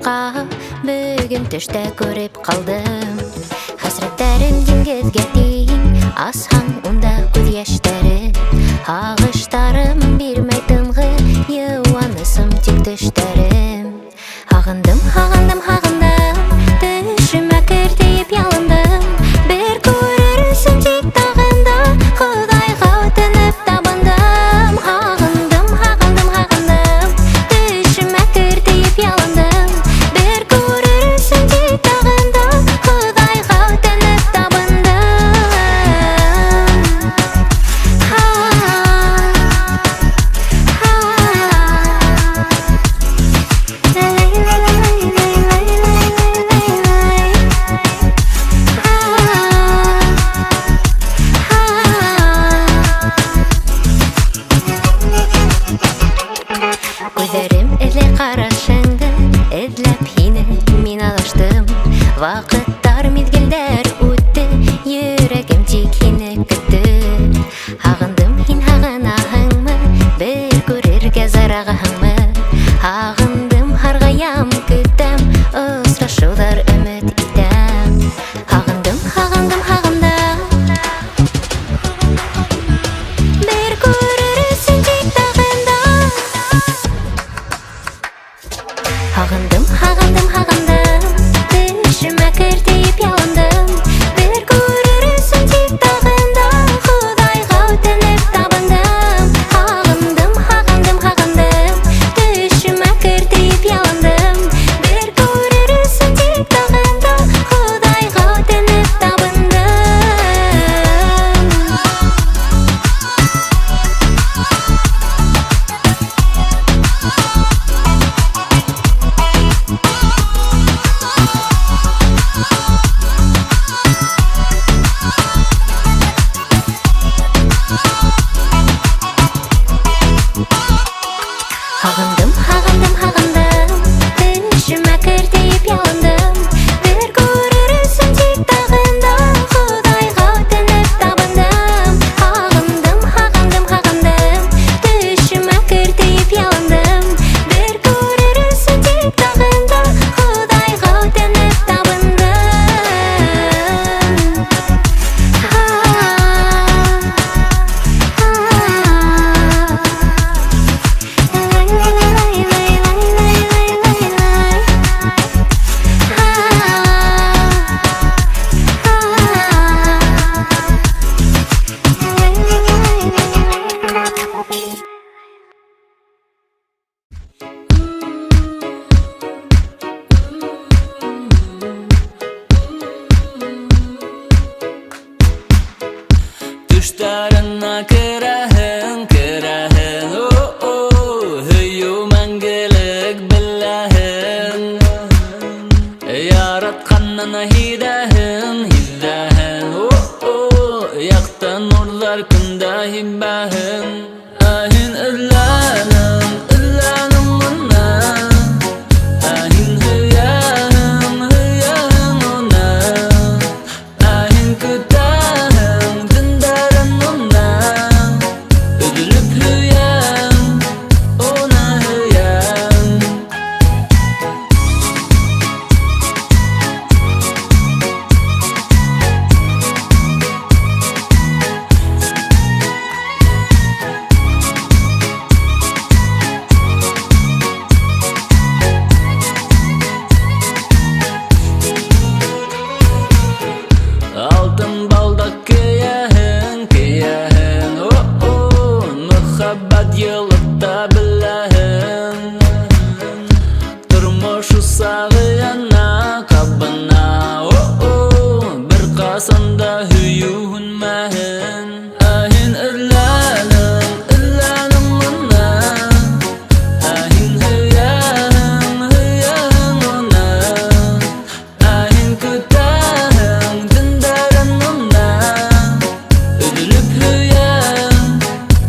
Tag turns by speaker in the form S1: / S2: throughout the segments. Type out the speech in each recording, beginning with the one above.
S1: башка бүгүн төштө көрүп калдым. Хасреттәрем диңгезге тең, асхан унда күз яшьтәре. Агыштарым бирмәй тынгы, юанысым тик төштәрем. Агындым, агындым, агындым, төшүмә кертип ялындым. Бер күрерсең тик тагында, Кудайга үтенеп табындым. Агындым, агындым, агындым, төшүмә кертип ялындым. Бер күрерсең тик тагында, Кудайга үтенеп табындым. Күзләрем эзләй карашыңды, эзләп һине мин алыштым. Вакыттар, мизгелдәр үтте, йөрәгем тик һине көтте. Агындым, һин агынаһыңмы, бер күрергә зарагыңмы? Агындым, һаргаям, көтәм, очрашулар өмет итәм. Агындым, агындым, агындым, бер күрерсең тик тагында. Агындым, агындым, агындым, төшүмә кертип ялындым. Бер күрерсең тик тагында, Кудайга үтенеп табындым. Агындым, агындым, агындым, төшүмә кертип ялындым. Бер күрерсең тик тагында, Кудайга үтенеп табындым. Агындым, агындым, агындым, төшүмә кертип ялындым. Бер күрерсең тик тагында, Кудайга үтенеп табындым. Агындым, агындым, агындым, төшүмә кертип ялындым. Бер күрерсең тик тагында, Кудайга үтенеп табындым.
S2: Düşlerine kırahin, kırahin, hüyü mengelik billahin. Yaratkanına hidahin, hidahin, yakta nurlar kunda hibbahin. Ahin izlanin, izlanin munna, ahin hüyahin, hüyahin ona, ahin kütahin, dindarin ona, üzülüp hüyan, ona hüyan. Altın baldak kiyahin, kiyahin, muhabbet yılıkta billahin. Turmuşu sağıyana kabına, bir kasanda hüyuhun mahin. Ahin izlanin, izlanin munna, ahin hüyahin, hüyahin ona, ahin kütahin, dindarin ona, üzülüp hüyan,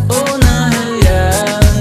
S2: ona hüyan.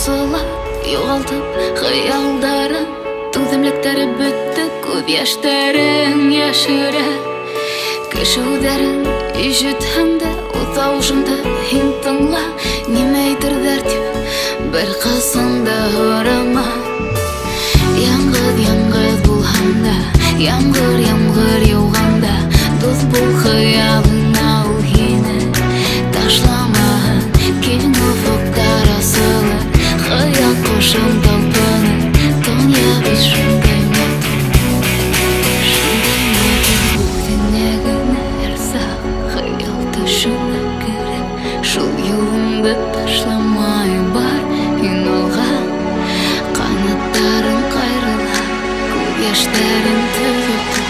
S3: Сосылып, юғалтып хыялдарын, түземлектері бітті, көз яштарын яшыра. Кіші үдерін ишітхімді, ұтаушымды хин тыңла, немейтір дәртіп, бір қасында ұрама. Яңғыз болғанда, ямғыр еуғанда, дос бұл хыялыңа ұлхені ташламағын, кейін ұфықтар асылыр, хыял қошым талпыны, тоня біз шындайма. Бұл денегіні әрсақ, хыял түшіні кіріп, шыл юлыңды ташламай бар, ен олған қанаттарын қайрыла, көз яштарын төгіп,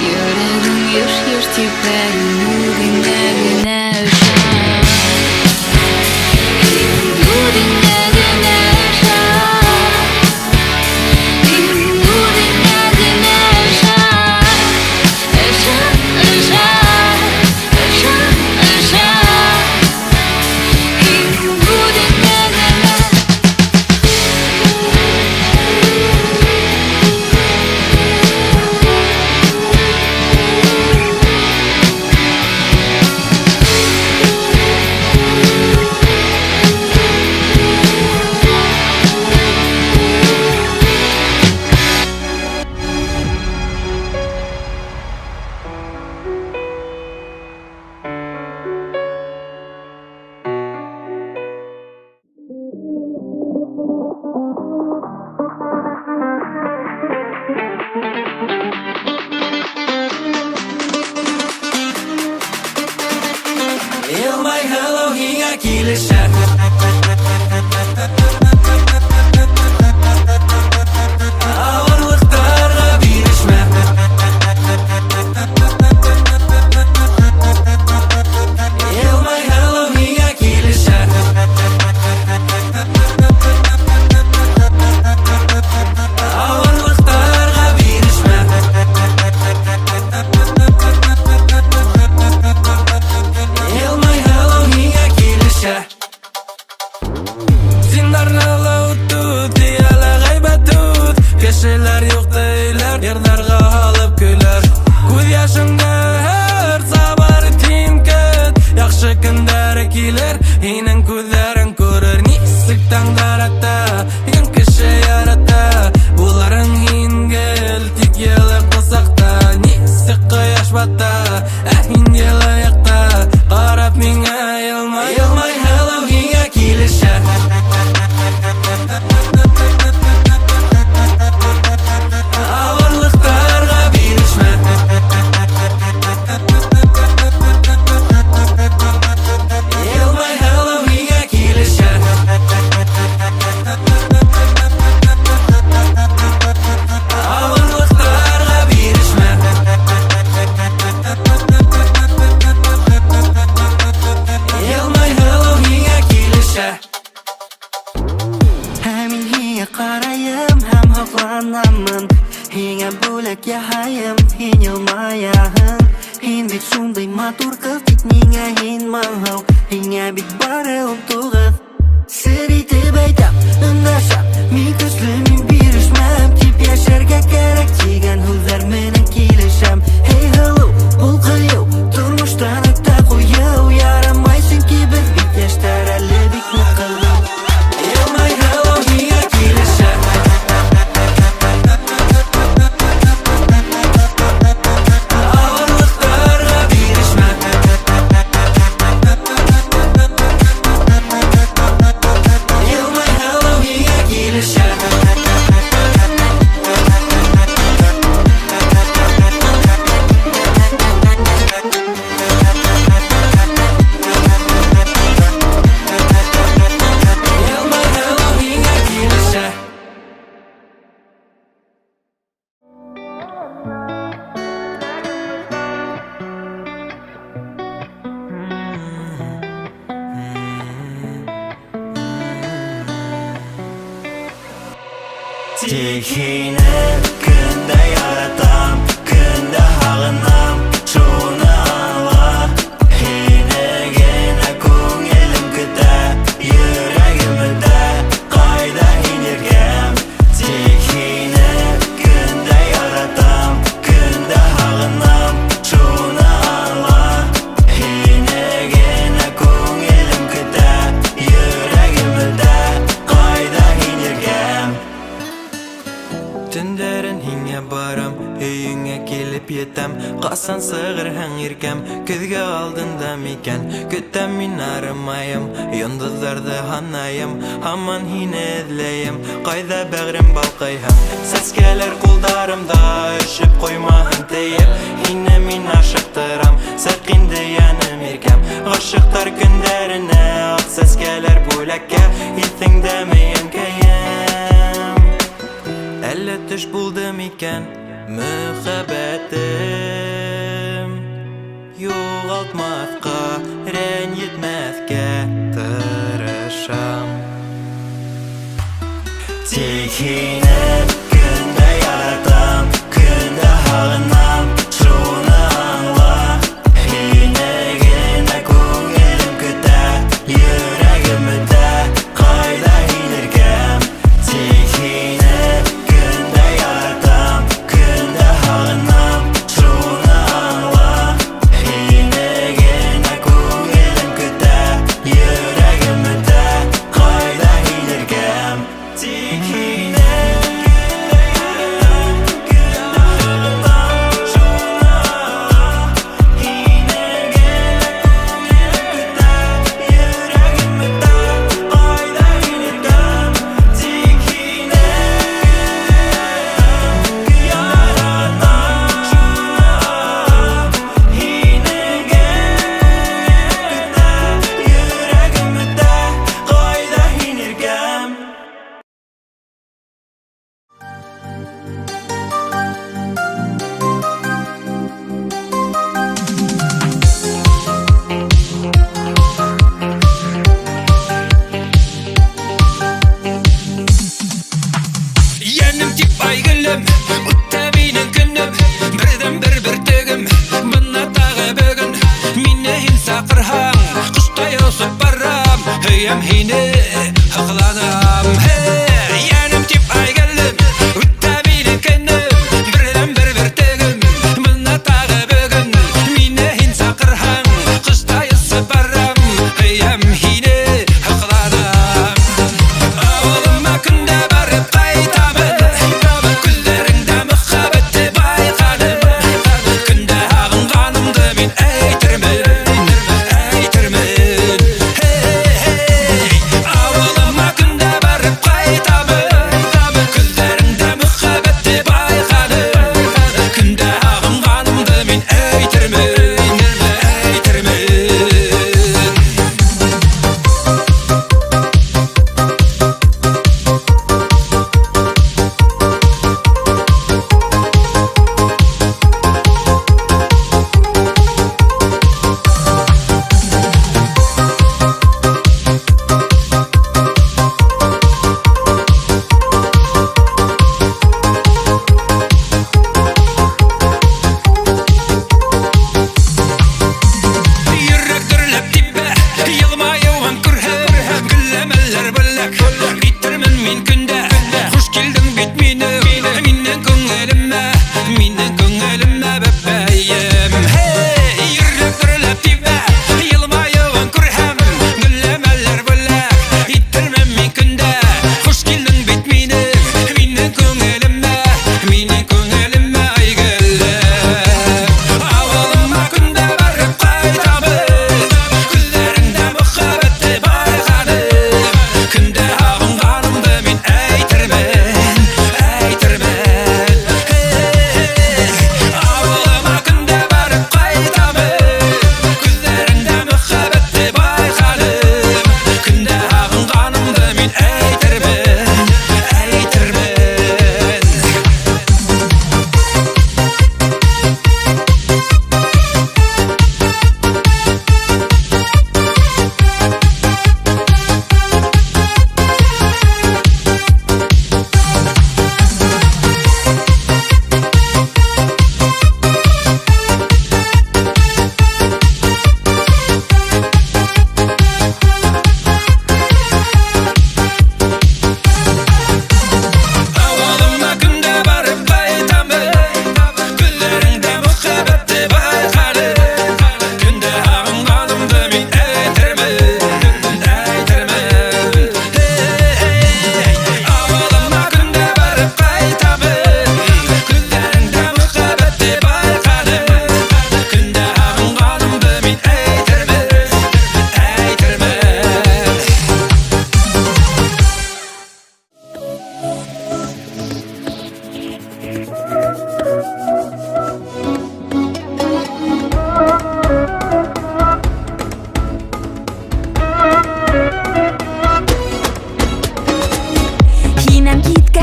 S3: жүрегің еш тепәрін денегіне жан. Денегіне
S2: Yılmay Halloween'a kilişer Ağırlıklarga birişme Yılmay Halloween'a kilişer Ağırlıklarga birişme Yılmay Halloween'a kilişer Zindarnalı utut, diyala gaybat tut Kişiler yok değiller, yerdarga alıp güler Көз yaşında her sabar tinket Yaxşı gündere kiler, inin közlerin körür Nisik tangdarakta, yin kişi yaratta Buların hingel, tik yılı kısakta Nisik kıyaş batta, hin yılı yakta Qarab minga yılmay Halloween'a kilişer Ağırlıklarga birişme Yılmay Halloween'a kilişer Ağırlıklarga birişme Yılmay Halloween'a kilişer
S4: Həmin hiyə qarayım, həm haqlanamın Hiyə bölək yahayım, hin yılmayahın Hin bit şunday matur qız, tik ningə hin manhau Hiyə bit barı umtuğız Sır itib aytap, ındaşap Min küslü, min birişməm Tip yaşarga kərək Tigan hüzər menen kilişəm Hey hello, ol qıyıv Turmuşdan ıqta qoyuv Yaramayсын ki biz bit yaşlar Әлі bik nıqılım
S2: Yılmay Halloween'a kilişer Ağırlıklarga birişme Yılmay Halloween'a kilişer Yılmay Halloween'a kilişer
S4: Tekini күнді яратам, күнді хағынам Шуны аңла, хені гені көңелім күті Жүрегімді қай
S5: етем, қасан сығырһың еркем, көзге алдында мекен, көтем мин арымайым, йондызларды ханайым, хаман хине эзлейім, қайда бәғрем балқайһың, сәскәләр қолдарымда, үшіп қоймаһын тейіп, хине мин ашықтырам, сәқинді яным еркем, ғашықтар күндәріне, ақ сәскәләр бүләккә, итіңдәме янкәйім. Әлі түш булды микән мөхәббәтем, юғалтмаҫҡа, рәнйетмәҫкә тырышам. Тик һине көндә яратам, көндә һағынам, шуны аңла. Һине генә күңелем көтә, йөрәгем үтә, ҡайҙа һин иркәм. Тик һине көндә яратам, көндә һағынам, шуны аңла. Һине генә күңелем көтә, йөрәгем үтә, ҡайҙа һин иркәм. Тик һине көндә һағынам, шуны аңла. Һине генә күңелем көтә, йөрәгем үтә, ҡайҙа һин иркәм. Тик һине яратам, шуны аңла. Һине генә күңелем көтә, йөрәгем үтә, ҡайҙа һин иркәм.
S2: Йәнем тик байгылым, үтә минең көнөм, берҙән-бер бөртөгөм, бына тағы бөгөн. Мине һин саҡырһаң, ҡоштай осоп барам, һөйәм һине, һоҡланам. Йәнем тик байгылым, үтә минең көнөм, берҙән-бер бөртөгөм, бына тағы бөгөн. Мине һин саҡырһаң, ҡоштай осоп барам, һөйәм һине, һоҡланам. Ауылыма көндә барып ҡайтамын, күҙҙәреңдә мөхәббәтте байҡаным. Көндә һағынғанымды мин әйтермен. Ауылыма көндә барып ҡайтамын, күҙҙәреңдә мөхәббәтте байҡаным. Көндә һағынғанымды мин әйтермен.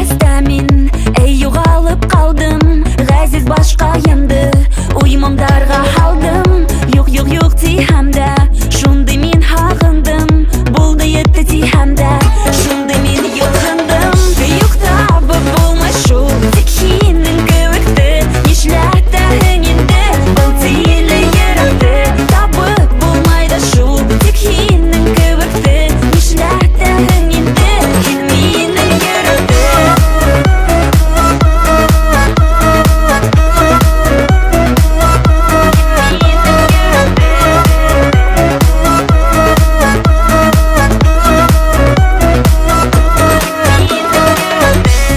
S3: естә мин, әй югалып калдым. Газиз башка янды, уймамдарга алдым. Юк, юк, юк тиһәм дә, шундый мин һагындым. Булды етте тиһәм дә, шундый мин йокындым. Юк табып булмай шул, тик һинең кебекте. Нишләтәһең инде, был тиле йөрәкте. Табып булмай да шул, тик һинең кебекте. Нишләтәһең инде, һин минең йөрәкте.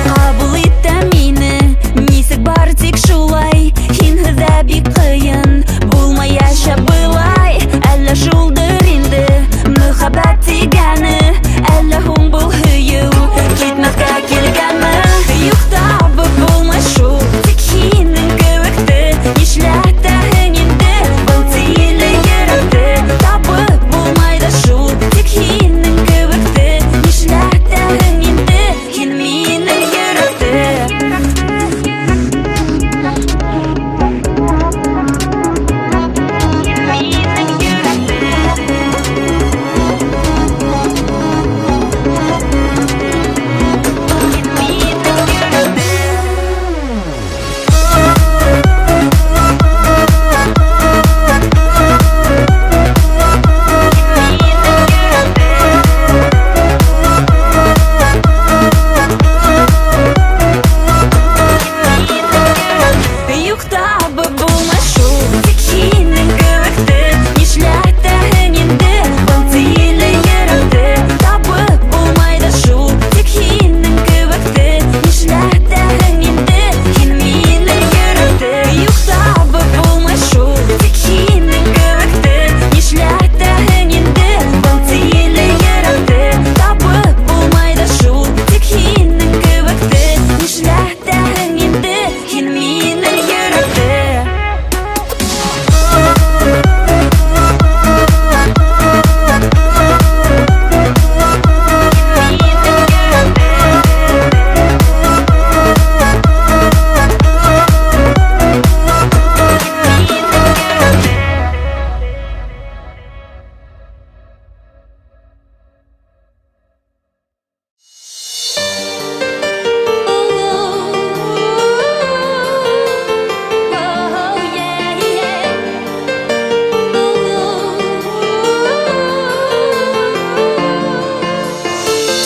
S3: Кабул итә мине, нисек бары тик шулай. Һинһеҙ дә бик ҡыйын, булмай яшәп былай. Әллә шулдыр инде мөхәббәт тигәне, әллә һуң был һөйөү китмәҫкә килгәнме? Юк табып булмай шул, тик һинең кебекте. Нишләтәһең инде, был тиле йөрәкте. Табып булмай да шул, тик һинең кебекте. Нишләтәһең инде, һин минең йөрәкте. Юк табып булмай шул, тик һинең кебекте. Нишләтәһең инде, был тиле йөрәкте. Табып булмай да шул, тик һинең кебекте. Нишләтәһең инде, һин минең йөрәкте. Юк табып булмай шул, тик һинең кебекте. Нишләтәһең инде, был тиле йөрәкте. Табып булмай да шул, тик һинең кебекте. Нишләтәһең инде, һин минең йөрәкте.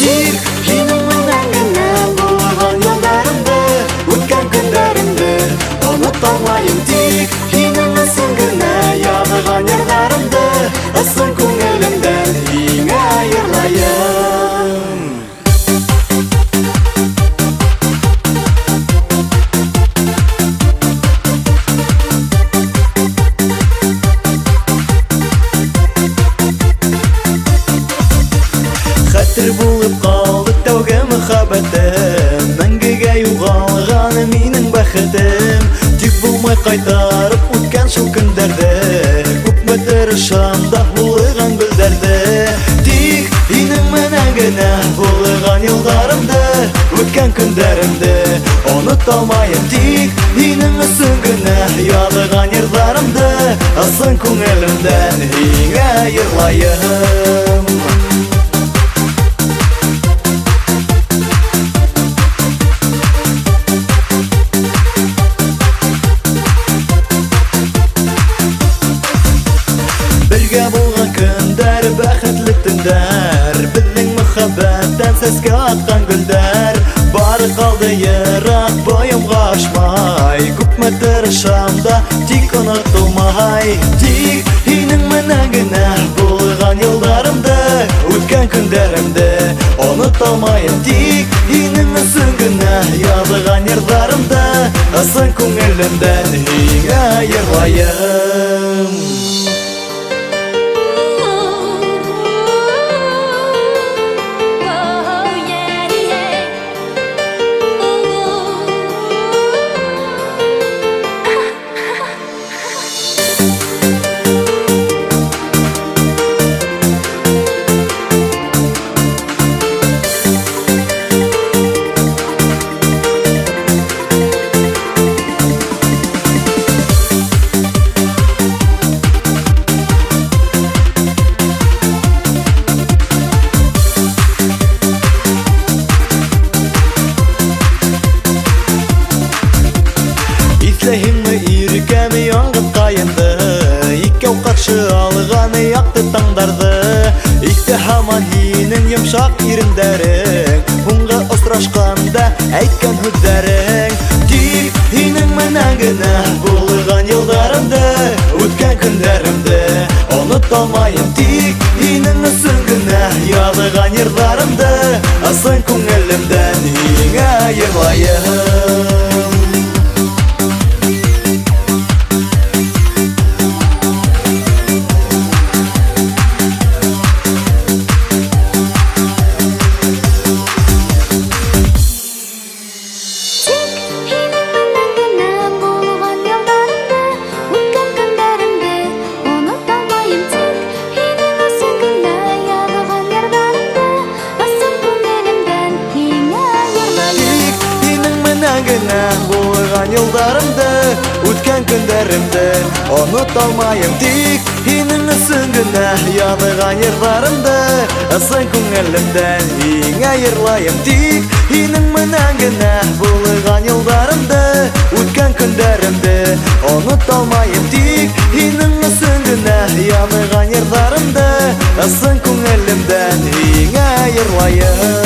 S4: Тик һинең менән генә булган ялдарымды, үткән көндәремде оныта алмайым. Тик һинең өсөн генә ядыган йырҙарымды, ысын күңелемдән һиңә йырлайым. Хәтер булып калды тәүге мөхәббәтем, мәңгегә югалган минең бәхетем. Тик булмай кайтарып үткән шул көндәрдә, күпме тырышам да булган гөлдәрдә. Тик һинең менән генә булган елдарымды, үткән көндәремде оныта алмайым. Тик һинең өсөн генә ядыган йырҙарымды, ысын күңелемдән һиңә йырлайым. Бергә булган көндәр, бәхетле төндәр, безнең мөхәббәттән сәскә аткан гөлдәр. Бары калды ерак, боемга ашмай, күпме тырышам да, тик онытылмай. Тик һинең менән генә булган елдарымды, үткән көндәремде оныта алмайым. Тик һинең өсөн генә ядыган йырҙарымды, ысын күңелемдән һиңә йырлайым. Haman hinin yumşak irinderin Hunga osraşkanda aytkan hüdderin Tik hinin menangına Bulgan yıllarımda Ötken günlerimde Unutolmayım tik hinin süngüne Yalıgan yırlarımda Asın kungelimden Hine yırlayım Bulgan yıllarımda Ötken günlerimde Unutolmayım tik hinin süngüne Yalıgan yırlarımda Asın kungelimden Hine yırlayım tik hinin menangına Bulgan yıllarımda Ötken günlerimde Unutolmayım tik hinin süngüne Yalıgan yırlarımda Asın kungelimden Hine yırlayım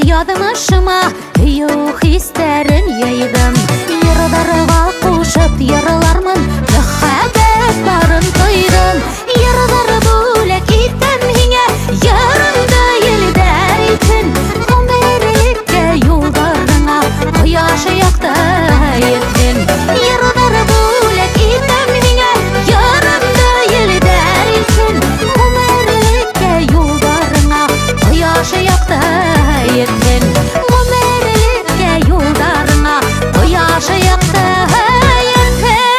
S1: Yadımışıma Hüyuh isterin yaydım Yaradarığa koşup yaralarmın Mühabbet barın koydum Yaradarı bulak item hine Yarımda yelidar için Ömerilikte yollarına Koyaşı yakta yettin Yaradarı bulak item hine Yarımda yelidar için Ömerilikte yollarına Koyaşı yakta yettin Ömerilikte yollarına Koyaşı yakta yettin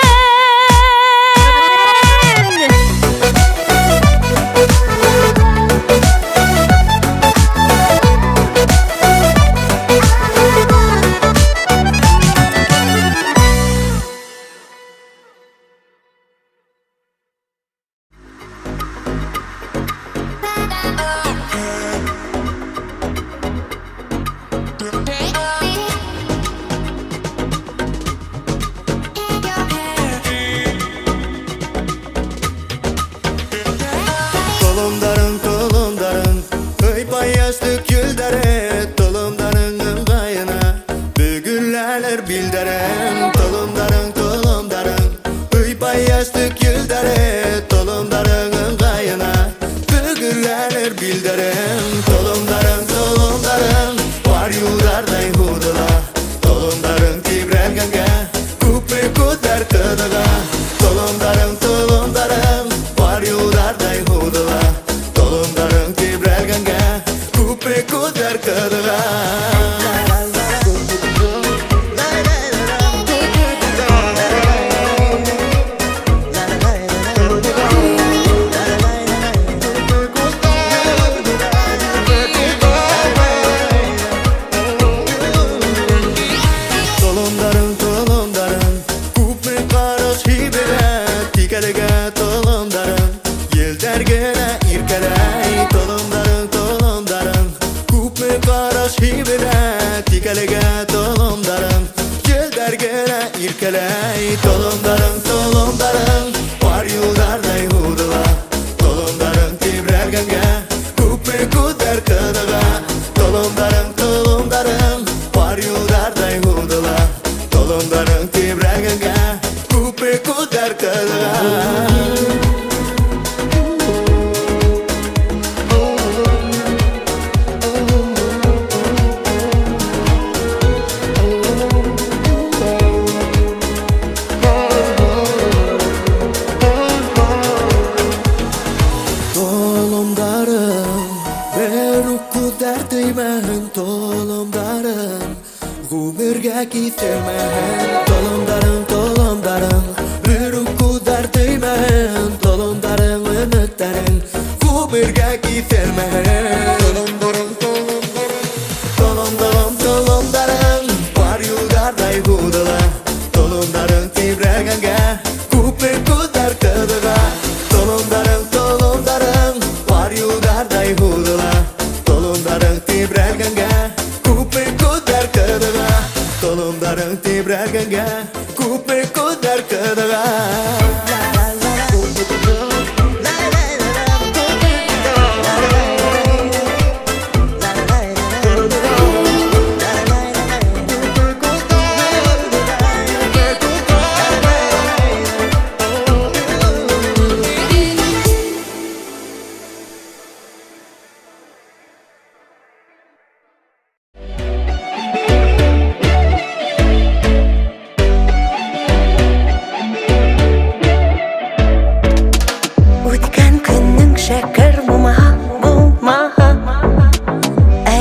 S4: тикелеге толымдарың Желдергене иркелей толымдарың Бар юлдардай удыла Толымдарың тибрелгенге Күппе күдер кыдыга Толымдарың Бар юлдардай удыла Толымдарың тибрелгенге Күппе күдер кыдыга Толымдарың бір ұқудар деймін Толымдарың үміттерің ғұмырға кетермін Толымдарың бар юлдардай ғудыла Толымдарың тибрәгенге күпір күдар кыдыға Толымдарың бар юлдардай ғудыла Толымдарың тибрәгенге күпір күдар кыдыға Толымдарың тибрәгенге күпір күдар кыдыға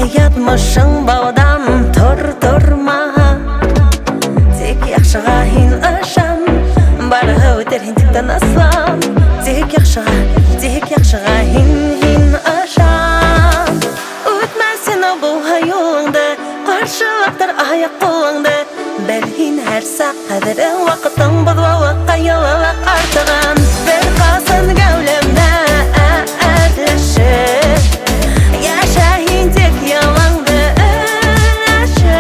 S3: Ятмышың баудан тұрма Тек яқшыға хин ұшам Бары өтер хинтіктен аслам Тек яқшыға хин ұшам Өтмәсін бұл хайуыңды Қаршылықтар аяқ қолыңды Бәлхин әр сақ қадірі Уақытың бұлуы қайылылық артыған Бір қасын гәулемді әрліші Яшайын тек ялаңды өләші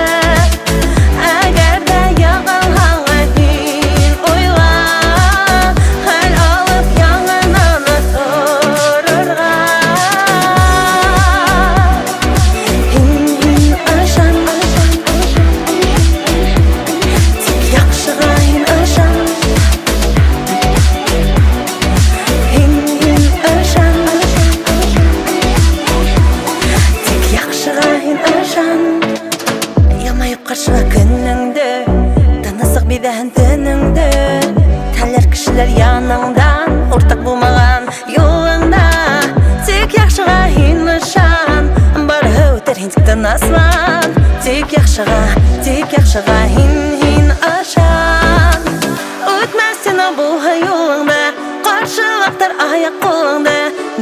S3: Әгер де яғылғанға хин ойла Әл алып яңынан тұрырға Хин ұшан Тек яқшыға хин ұшан Хин ұшан Ямайып қаршыға күніңді Танысық бейдән түніңді Тәлер кішілер яныңдан Ортақ болмаған юлыңда Тек яқшыға хин ұшан Бары өтер хинтіктен аслан Тек яқшыға хин ұшан Өтмәсін бұл юлыңды Қаршылықтар аяқ қолыңды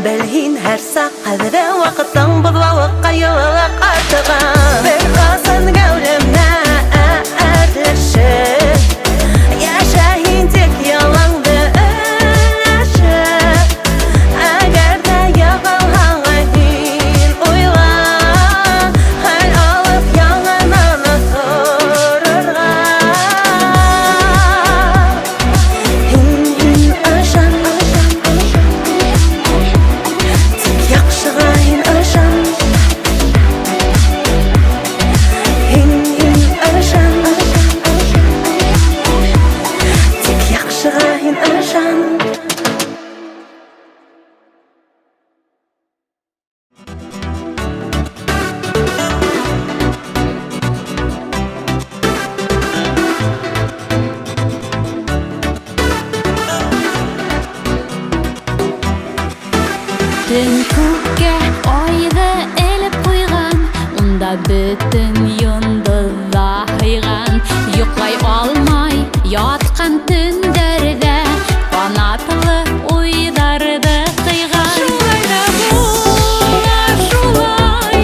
S3: Бәлхин әр сақ қадірі Уақыттың бұлауы қайылылық артыған Бір қасын гәулемді әрліші Яшайын тек ялаңды өләші Әгер де яғылғанға хин ойла Әл алып яңынан тұрырға Хин ұшан Тек яқшыға хин ұшан Хин ұшан Тек яқшыға хин ұшан
S1: Түн күкке ойды әліп қойған Онда бүтін юндызда хайған Йоқлай алмай ятқан түндерді Қанатлы ойдарды қиған Шулай да болар, шулай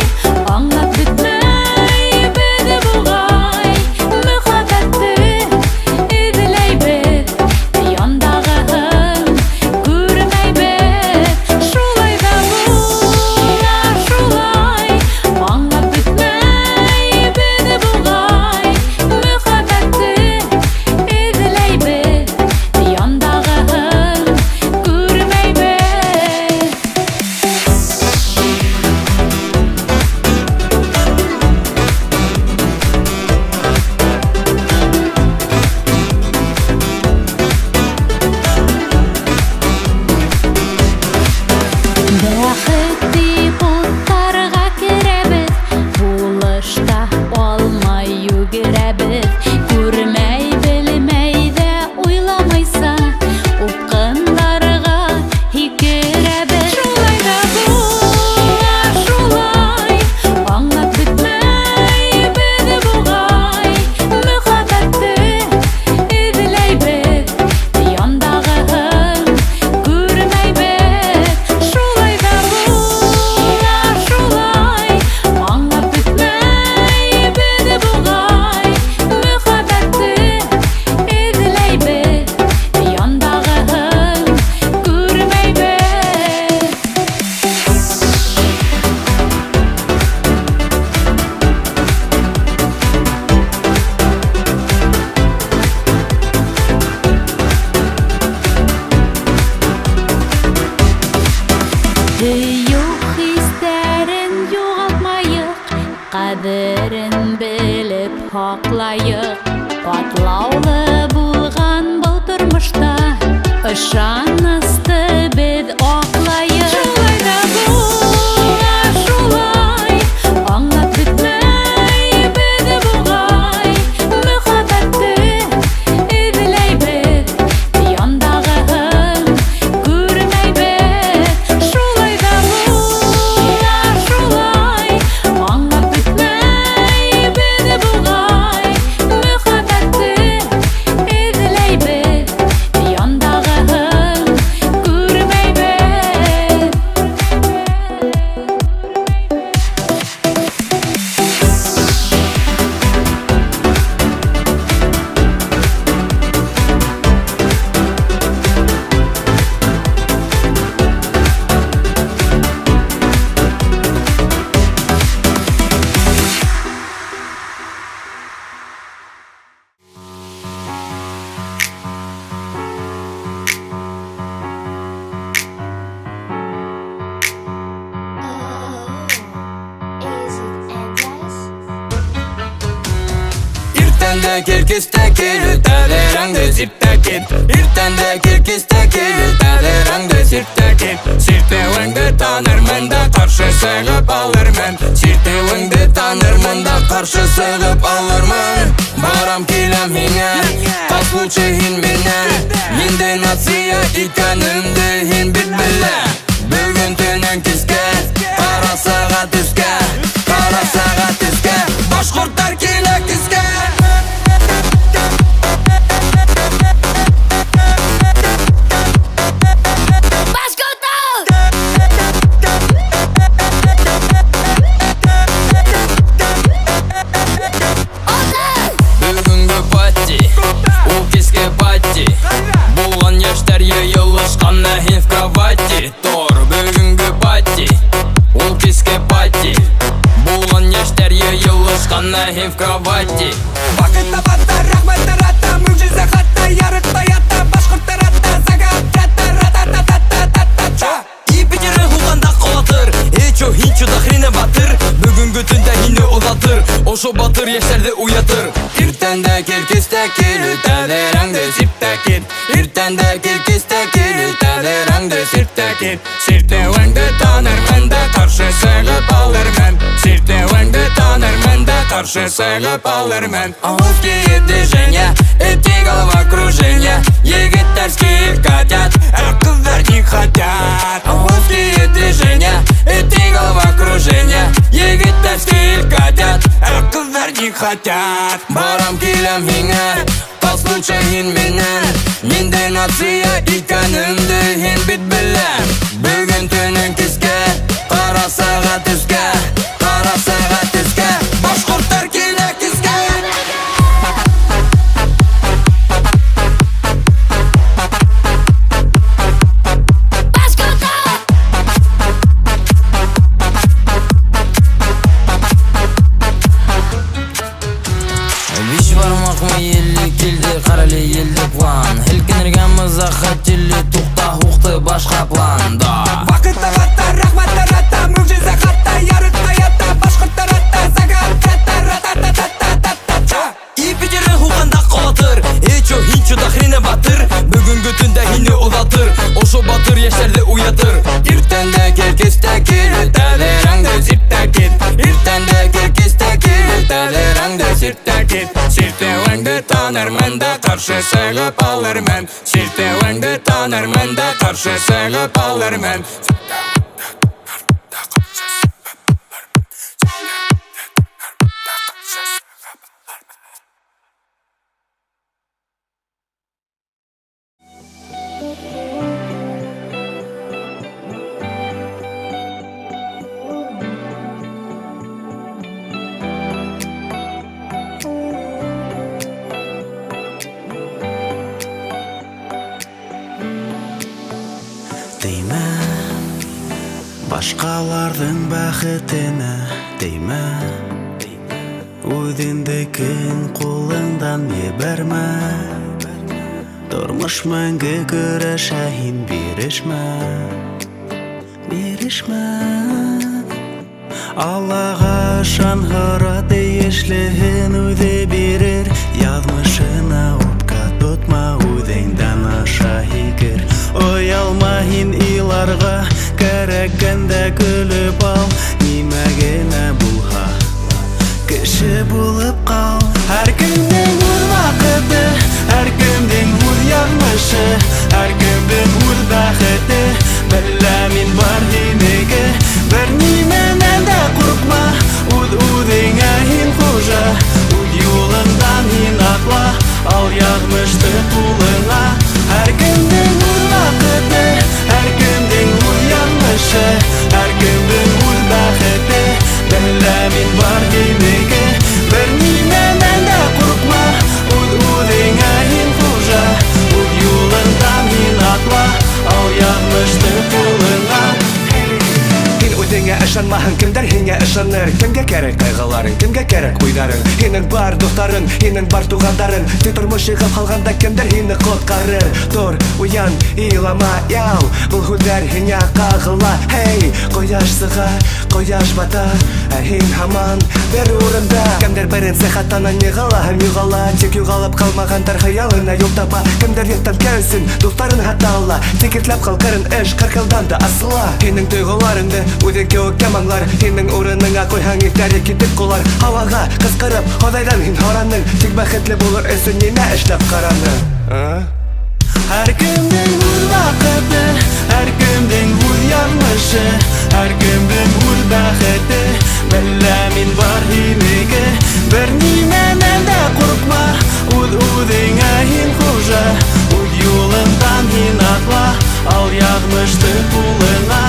S1: Аңлап бітмей біді бұлғай Мұхаббатты еділей біт Яндағығын көрмей біт Шулай да болар, шулай Аңлап бітмей біді хаклайык. Катлаулы булган бу тормышта ышанысты бед аклайык. Шулай да була, шулай, аңлап бетмәй бед бугай. Мөхәббәтте эзләйбез, яндагыһын күрмәйбез. Шулай да була, шулай, аңлап бетмәй бед бугай. Мөхәббәтте эзләйбез, яндагыһын күрмәйбез.
S2: Irtende kirkiste kirütelerangde sirtekit Irtende kirkiste kirütelerangde sirtekit Sirtewengde tanırmen da karşı sığıp alırmen Sirtewengde tanırmen da karşı sığıp alırmen Baram kilem hine Tasluçı hin minne Minde nasiye ikenimde hin bit bile Bugün tünen kiske Kara sağa tüske Kara sağa tüske Başkurtlar kile kiske Бүгінгі патти, ол кеске патти Болған яштар йыйылышқанна хин в кровати Тор, бүгінгі патти, ол кеске патти Болған яштар йыйылышқанна хин в кровати Бақытта батта, рахматта ратта, мүгжізі хатта, ярықта ятта Башқұрттар атта, загат ратта, ратата-та-та-та-та-та Ипетерін хуғанда қолатыр, ечо хинчо да хрене батыр Бүгінгі түнде хине ұзатыр, ошо батыр яштарды уятыр Irtende kirkiste kirütelerangde sirtekit Irtende kirkiste kirütelerangde sirtekit Sirtewengde tanırmen da karşı sığıp alırmen Sirtewengde tanırmen da karşı sığıp alırmen Узкие движения, эти головокружения Егиттер скип хотят, а кыздар не хотят Узкие движения, эти головокружения Егиттер скип хотят, а кыздар не хотят Барам килем хиңе, послушай хин минен Минде нация икенімді хин бит білем Бүгін түнін кіске, қара саға түске Қара саға түске, башқұрттар келе кіске Биш бармақ мы елі келді, қаралы елді план Хілкінірген мызақ хаттелі, тұқта хуқты башқа планда Бақытта батта, рахматта ратта, мүгжізі хатта, ярықта ятта Башқұрттар атта, загат ратта, ратата-та-та-та-та-та Ипетерін хуғанда қолатыр, ечо хинчо да хрене батыр Бүгінгі түнде хине ұзатыр, ошо батыр яштарды уятыр Иртенде киркисте kirütelerangde sirtekit Irtende kirkiste kirütelerangde sirtekit Sirtewengde tanırmen da karşı sığıp alırmen Sirtewengde tanırmen da karşı sığıp alırmen
S4: Деймә, башқалардың бақытына деймә Өзіңдікін қолыңдан ебәрмә Тормыш мәңгі көрәшә һин бирешмә Бирешмә Аллаға шан һыра тиешлеген үзе язмышына утка тотма үдеңдән аша һикер оялма һин иларга кәрәккәндә көлеп ал нимә генә булһа кеше булып кал һәркемнең үз вакыты һәркемнең үз язмышы һәркемнең үз бәхете белә мин бар һинеке бер нимәнән дә курыкма үз үҙеңә һин хуҗа үз юлыңдан һин атла ал язмышты кулыңа һәркемнең үз вакыты һәркемнең үз язмышы һәркемнең үз бәхете белә мин бар һинеке бер нимәнән дә курыкма үз үҙеңә һин хуҗа үз юлыңдан һин атла ал язмышты кулыңа Һин үҙеңә ышанмаһаң, кемдәр һиңә ышаныр? Кемгә кәрәк кайгыларың, кемгә кәрәк уйдарың? Һинең бар дуҫтарың, һинең бар туғандарың. Тик тормош чыгып калганда кемдер һине коткарыр? Тор, уян, илама, яу. Бул һүҙҙәр һиңә ҡағыла. Hey, ҡояш сыға, ҡояш бата, ә һин һаман бер урында. Кемдер беренсе хатанан йығыла һәм юғала, тик юғалып калмағандар хыялына юл таба. Кемдер йөктән кәүсен, дуҫтарын хата ала. Тик итләп ҡалҡырын эш, ҡырҡылдан да асыла. Һинең тойғоларыңды үҙең кеүек яманлар, һинең урыныңа ҡуйһаң иртәгә китеп ҡолар. Һауаға ҡысҡырып, Хоҙайҙан һин һораның, тик бәхетле булыр өсөн нимә эшләп ҡараның? Һәркемдең үҙ ваҡыты, һәркемдең үҙ яҙмышы, һәркемдең үҙ бәхете. Белә мин бар һинеке, бер нимәнән дә ҡурҡма, үҙ үҙеңә һин хужа, үҙ юлыңдан һин атла, ал яҙмышты ҡулыңа.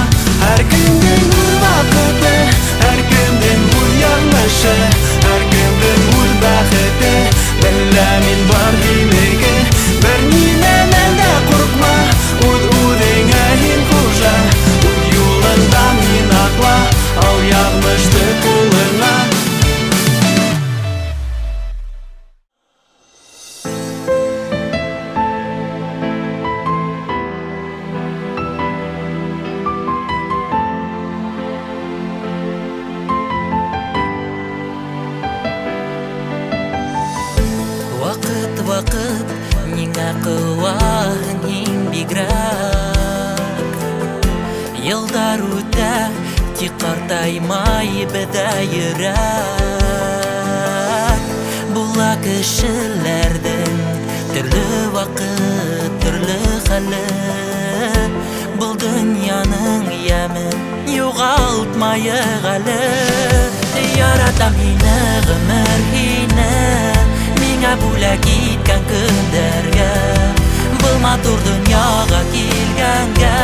S4: Һәркемдең үҙ ваҡыты, һәркемдең үҙ яҙмышы, һәркемдең үҙ бәхете. Белә мин бар һинеке, бер нимәнән дә ҡурҡма, үҙ үҙеңә һин хужа, үҙ юлыңдан һин атла, ал яҙмышты ҡулыңа.
S6: Ваҡыт, ниңә ҡыуаһың һин бигерәк? Йылдар үтә, тик ҡартаймай беҙҙә йөрәк. Була кешеләрҙең төрлө ваҡыт, төрлө хәле. Был донъяның йәмен юғалтмайыҡ әле. Яратам һине, ғүмер һине, миңә бүләк иткән көндәргә. Был матур донъяға килгәнгә,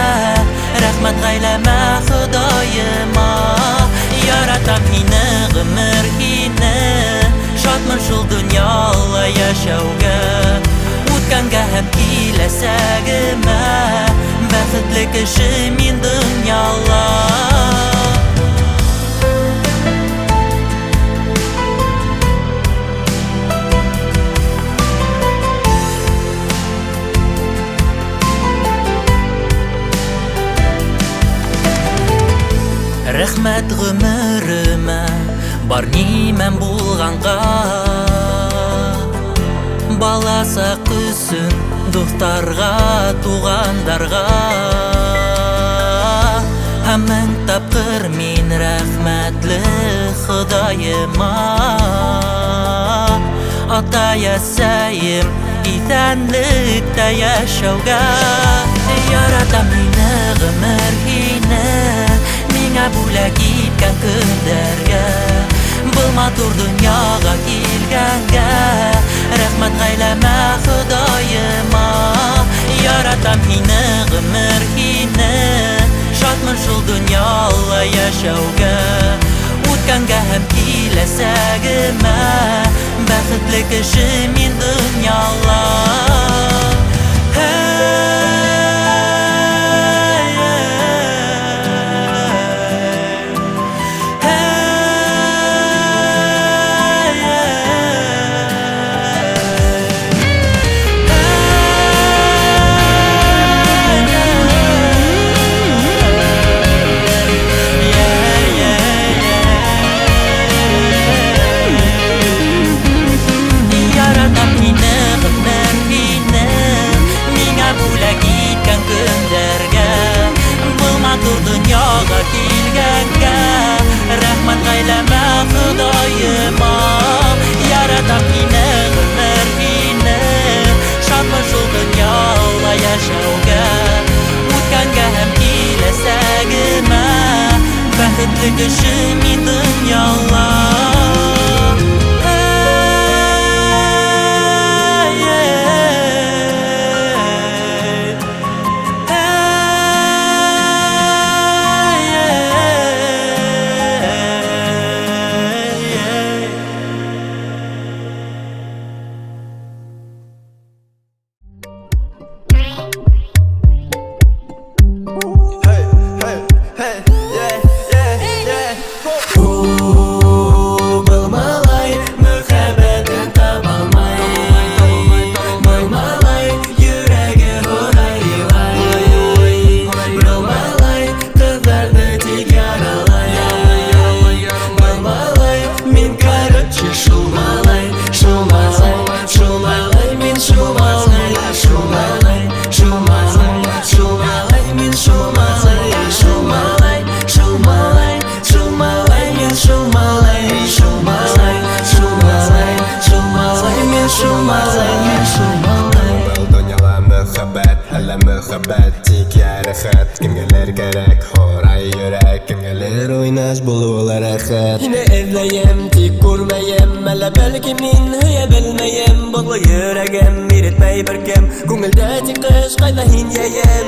S6: рәхмәт ғаиләмә, Хоҙайыма. Яратам һине, ғүмер һине, шатмын шул донъяла йәшәүгә. Үткәнгә һәм киләсәгемә, бәхетле кеше мин донъяла. Рәхмәт ғүмеремә, бар нимәм булғанға. Баласаҡ өсөн дуҫтарға, туғандарға. Һәм мең тапҡыр мин рәхмәтле Хоҙайыма. Ата-әсәйем иҫәнлектә йәшәүгә. Яратам һине, ғүмер һине, миңә бүләк иткән көндәргә. Был матур донъяға килгәнгә, рәхмәт ғаиләмә, Хоҙайыма. Яратам һине, ғүмер һине, шатмын шул донъяла йәшәүгә. Үткәнгә һәм киләсәгемә, бәхетле кеше мин донъяла. Yaratам
S7: muhabbet tik yarıqat Kimgeler gerek horay yürek Kimgeler oynaş bulular axat
S6: Yine evleyem tik kurmayem Mele belki min hıya bilmeyem Bağlı yüreğim biritmey birkem Kungilde tik kış kayda hinyeyem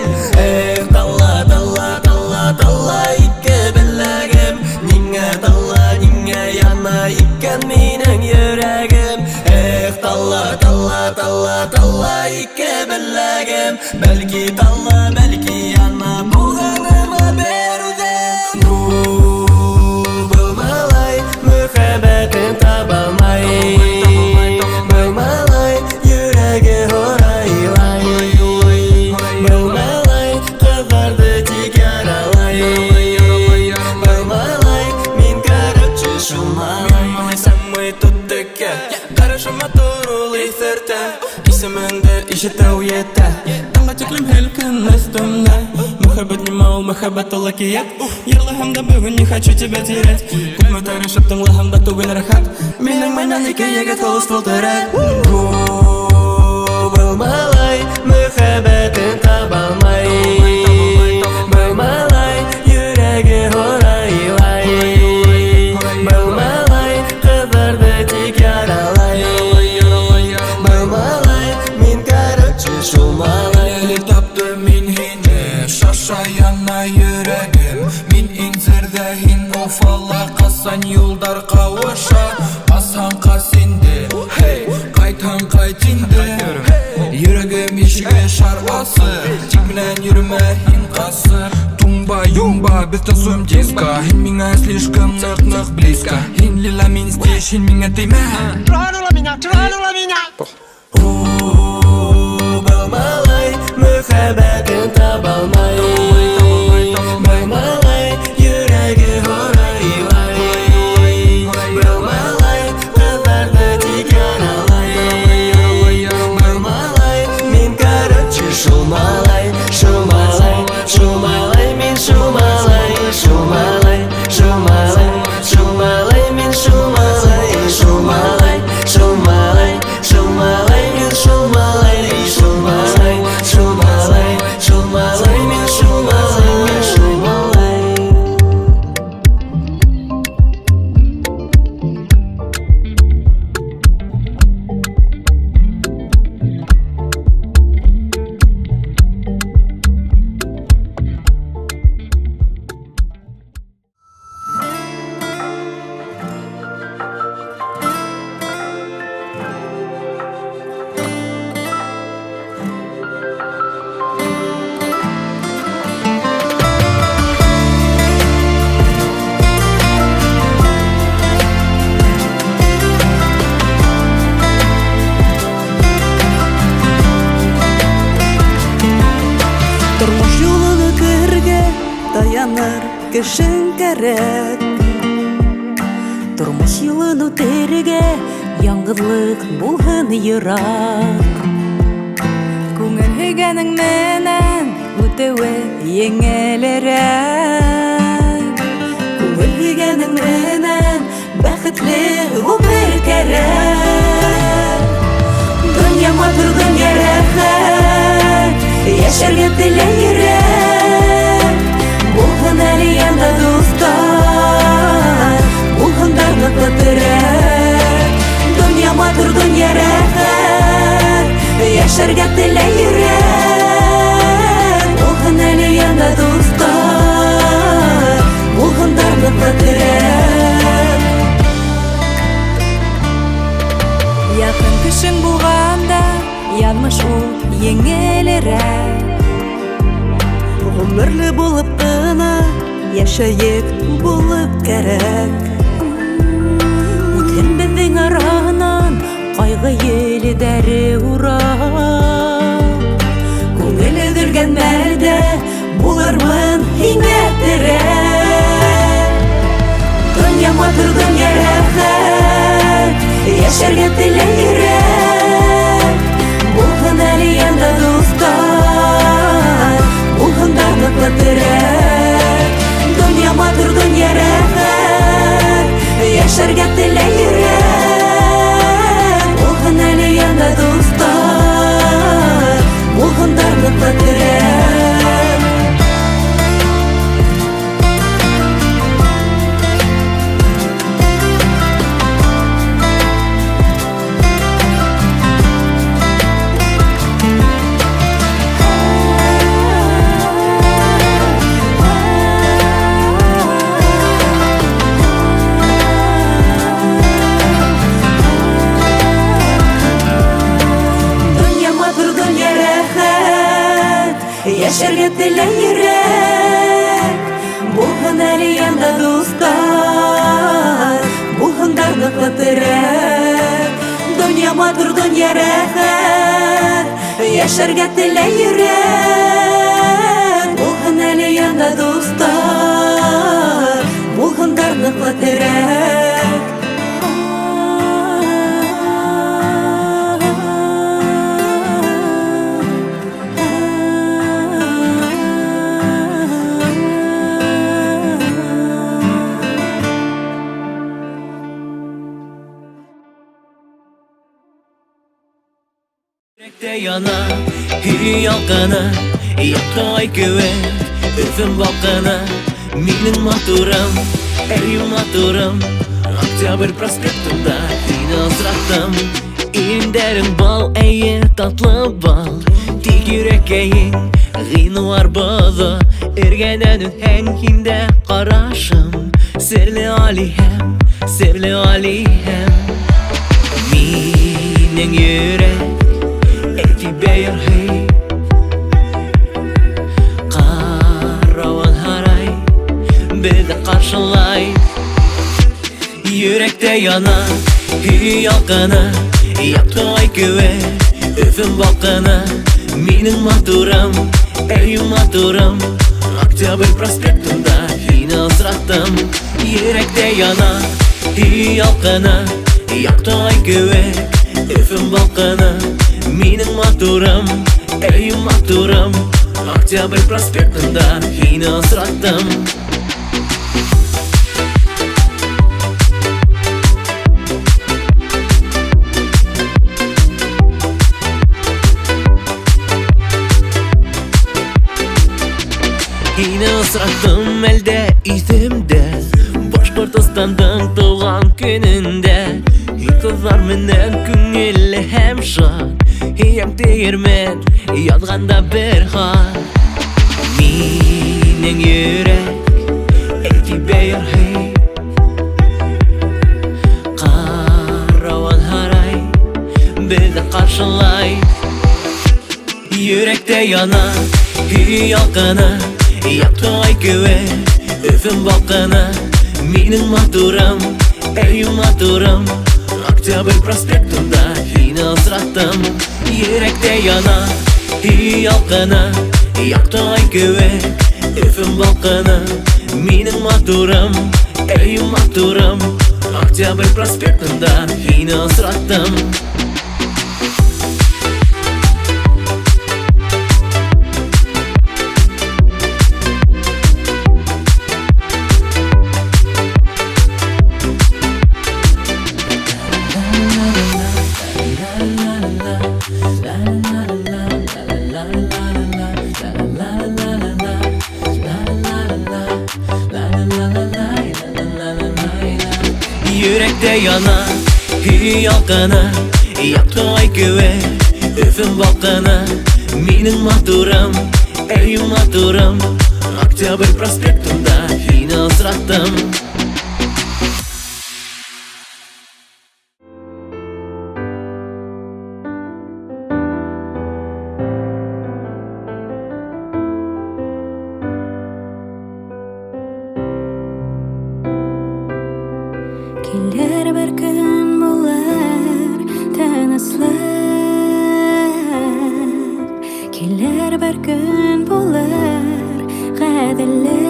S6: Dalla dalla dalla dalla ikke billegim Ninge dalla ninge yana ikken minin yüreğim Dalla dalla dalla dalla ikke billegim Belki dalla belki yana bulganıma berudem Bulmalay muhabbetin tabalmay Bulmalay yüreği horaylay Bulmalay kızardı tik yaralay Bulmalay min karıcı şulmalay Sen mi tuttuk ya Karışıma turul isirte İsiminde işite uyete Tanga çıklım helkin üstümde Muhabbet не мал, muhabbet ola kiyet Yırlahımda bugün не хочу тебя терять Күпме тарышып тыңлахымда түгел рахат Менің майнан екі егет қолыс толтырат Bulmalay muhabbetin tabalmay Bulmalay yüreği horaylay Bulmalay kızardı tik yaralay Bulmalay min karıcı şulmalay
S8: Eli tapdı min hini Şaşayana yüreğim Min incirde hin ufala Kasan yolдар kavuşa Asan kasindi Hey kaytan kaytindi Yüreğim işige şarvası Tik bilen yürüme hin kası Тумба, юмба, без тасуем диска Хин меня слишком нық близко Хин лила min здесь, хин меня тайме
S6: Bulmalay muhabbetin tabalmay Bulmalay yüreği horaylay Bulmalay kızardı tik yaralay Bulmalay min karıcı şulmalay Şulmalay, şulmalay min şulmalay Şulmalay, şulmalay, şulmalay min şulmalay Şulmalay, şulmalay, şulmalay min şulmalay Şulmalay, şulmalay, şulmalay min şulmalay Şulmalay
S9: Тормыш юлын үтәргә таяныр кешең кәрәк Тормыш юлын үтәргә яңгырлык булһын ерак Күңел һөйгәнең менән үтәве еңелерәк Күңел һөйгәнең менән бәхетле гомер кәрәк Дөнья матур, дөнья рәхәт Яшәргә теләй йөрәк Булһын әле янда дустар Булһын ныклы терәк Дөнья матур, дөнья рәхәт Яшәргә теләй йөрәк Булһын әле янда дустар Булһын ныклы терәк Якын кешең булганда Янмыш ул еңелерәк Гомерле булып кына Яшәек булып кәрәк Үткен безнең аранан Кайгы елдәре урап Күңел өҙөлгән мәлдә Булырмын һиңә терәк Дөнья матур, дөнья рәхәт Яшәргә теләй йөрәк Булһын әле янда дустар Булһын ныклы терәк Дөнья матур, дөнья рәхәт Яшәргә теләй йөрәк Булһын әле янда дустар Булһын ныклы терәк яшәргә теләй йөрәк. Булһын әле янда дустар, булһын барлыклы терәк. Дөнья матур, дөнья рәхәт, яшәргә теләй йөрәк. Булһын әле янда дустар, булһын барлыклы терәк.
S6: Yürekte yana, ялканы, якты ай кеүек, өфем балканы. Минең матурым, әй матурым, Октябрь проспектында сине асраттым. Ирендәрең бал, әйе татлы бал, тик йөрәккәең гыйнуар бозы. Эргәнән үтһәң һиндә карашым, серле алиһәм, серле алиһәм. Минең йөрәк тебе ярхи, караван һарай, безне каршылай. Йөрәктә яна, ялканы, якты ай кеүек, өфем балкыны. Минең матурым, әй матурым, Октябрь проспектында сине асраттым. Йөрәктә яна, ялканы, якты ай кеүек, өфем балкыны. Минең матурым, әй матурым, Октябрь проспектында сине асраттым. Сине асраттым әлдә исемдә, Башкортостандың туган көнендә. Кызлар менән күңелле һәм шат, Ям тегермән язганда бер хат. Минең йөрәк тебе ярхи, караван һарай, безне каршылай. Йөрәктә яна, ялканы, якты ай кеүек, өфем балкыны. Минең матурым, әй матурым, Октябрь проспектында сине асраттым. Йөрәктә яна, ялканы, якты ай кеүек, өфем балкыны. Минең матурым, әй матурым, Октябрь проспектында сине асраттым. Йөрәктә яна, ялканы, якты ай кеүек, өфем балкыны. Минең матурым, әй матурым, Октябрь проспектында сине асраттым.
S3: Килер бер көн булыр тыныслык, килер бер көн булыр гаделлек.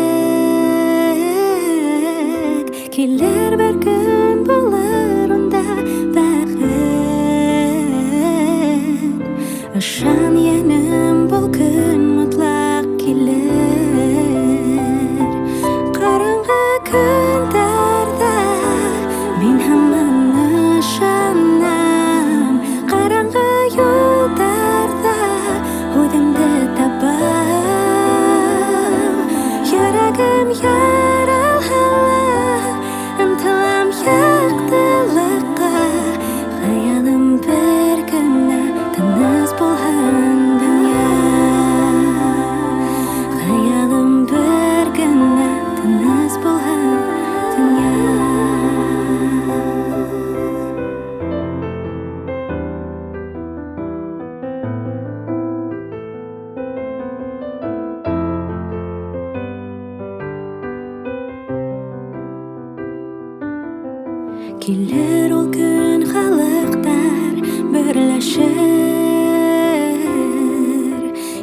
S3: Килер ул күн халыктар берләшер,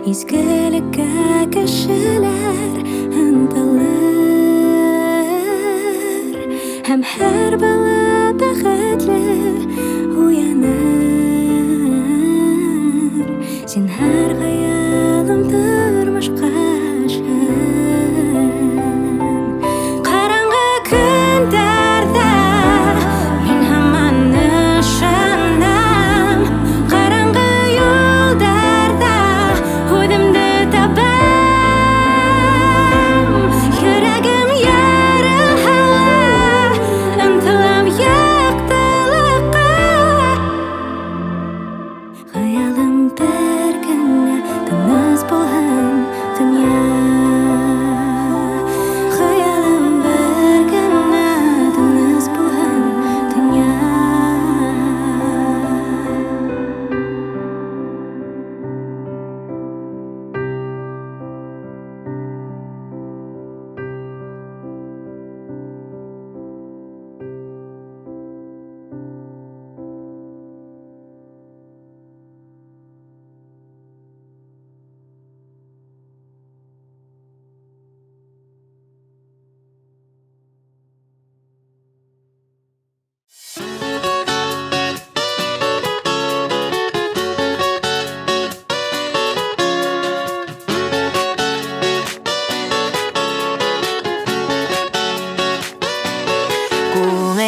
S3: изгелеккә кешеләр ынтылыр, һәм һәр бала бәхетле уяныр. Син һәр хыялым тормышка ашкан. Караңгы көндәрдә мин һаман ышанам. Караңгы юлдарда үҙемде табам. Йөрәгем ярылһа ла ынтылам яктылыкка. Хыялым бер көнгә тыныс булһын дөнья. Хыялым бер көнгә тыныс булһын дөнья.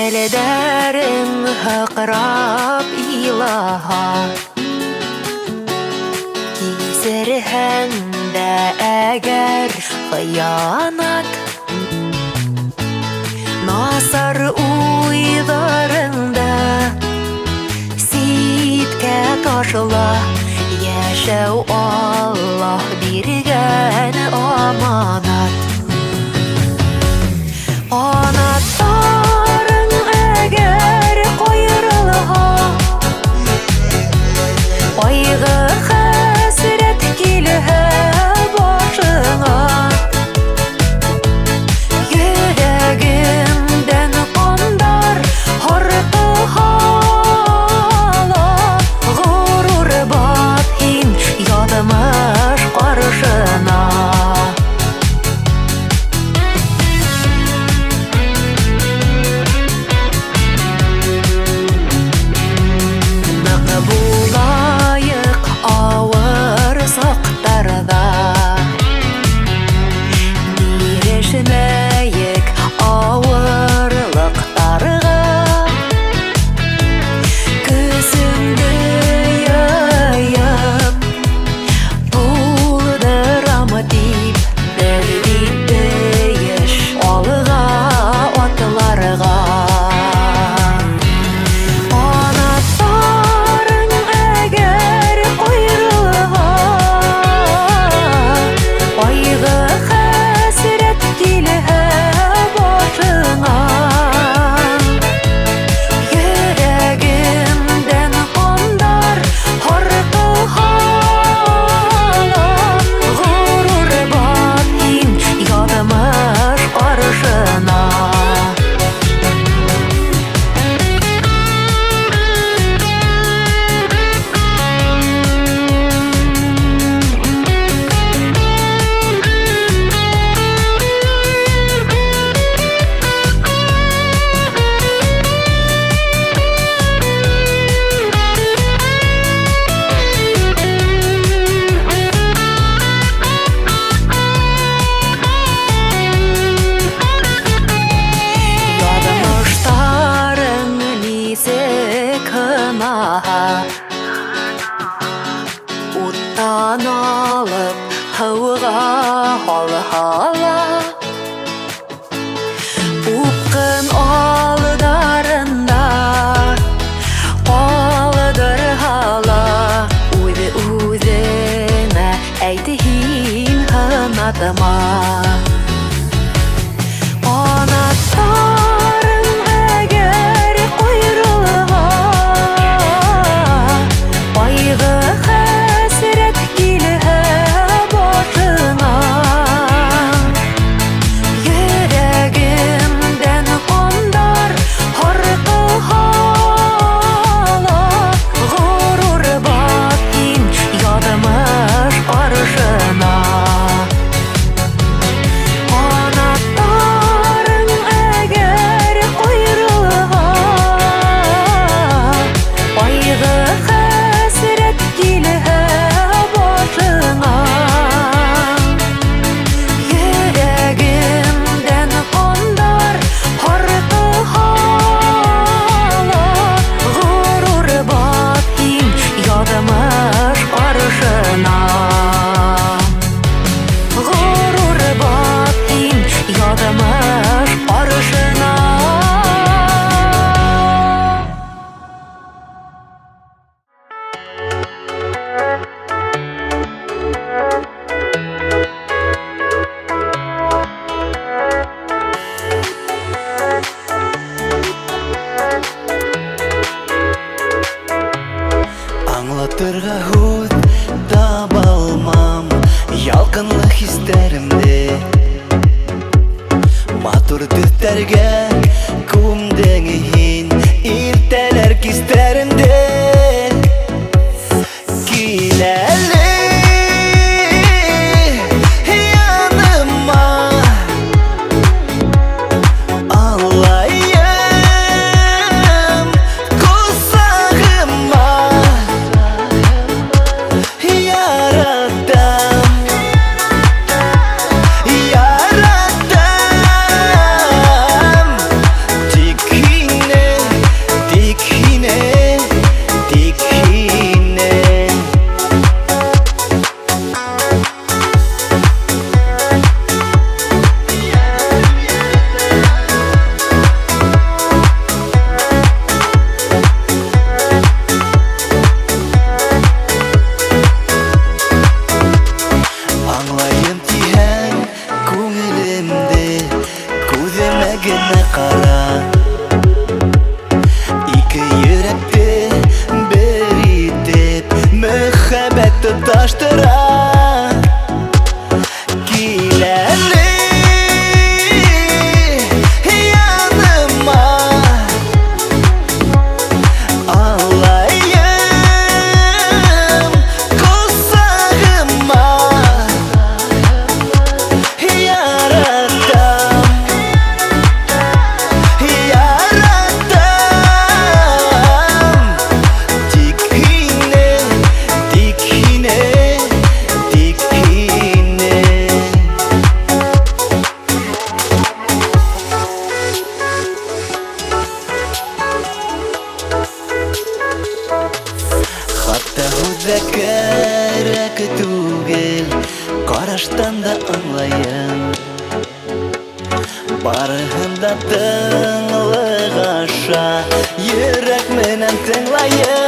S9: Күңелдәрем һыҡрап илаһа, кисерһәң дә әгәр хыянат, насар уйҙарыңда ситкә ташла. Йәшәү Аллаһ биргән аманат. Анаттарың әгәр ҡайырылһа, ҡайғы хәсрәт килһә башыңа, йөрәгемдән ҡандар һарҡы һала. Ғорур баҫ һин яҙмыш ҡаршына. Булайыҡ ауыр саҡтарҙа, бирешмәйек ауырлыҡтарға. Көсөңдө йыйып булдырам тип, бер битте йыш алға атларға. Анаттарың әгәр ҡайырылһа, ҡайғы хәсрәт килһә башыңа, йөрәгемдән ҡандар һарҡы һала. Ғорур баҫ һин яҙмыш ҡаршына. Яҙмыштарың нисек һынаһа, уттан алып һыуға һалһа ла, упҡын алдарында ҡалдырһа ла, үҙ-үҙеңә әйт һин һынатма. Анаттарың әгәр ҡайырылһа, ҡайғы хәсрәт килһә башыңа, йөрәгемдән ҡандар һарҡы
S4: Айтырга хут таба алмам ялкынлы хистеримди. Матур төстәргә күмдең һин иртәләр кистеримди. Киләле яныма алайым кусагыма яратам яратам тик һине тик һине тик һине. Аңлайым тиһәң күңелемде, күземә генә кара. Ике йөрәкте бер итеп мөхәббәт тоташтыра. Киләле яныма алайым кусагыма яратам яратам тик һине тик һине тик һине. Хатта һүзәкәрәк түгел, караштан да аңлайым. Барыһын да тыңлык аша, йөрәк менән тыңлайым.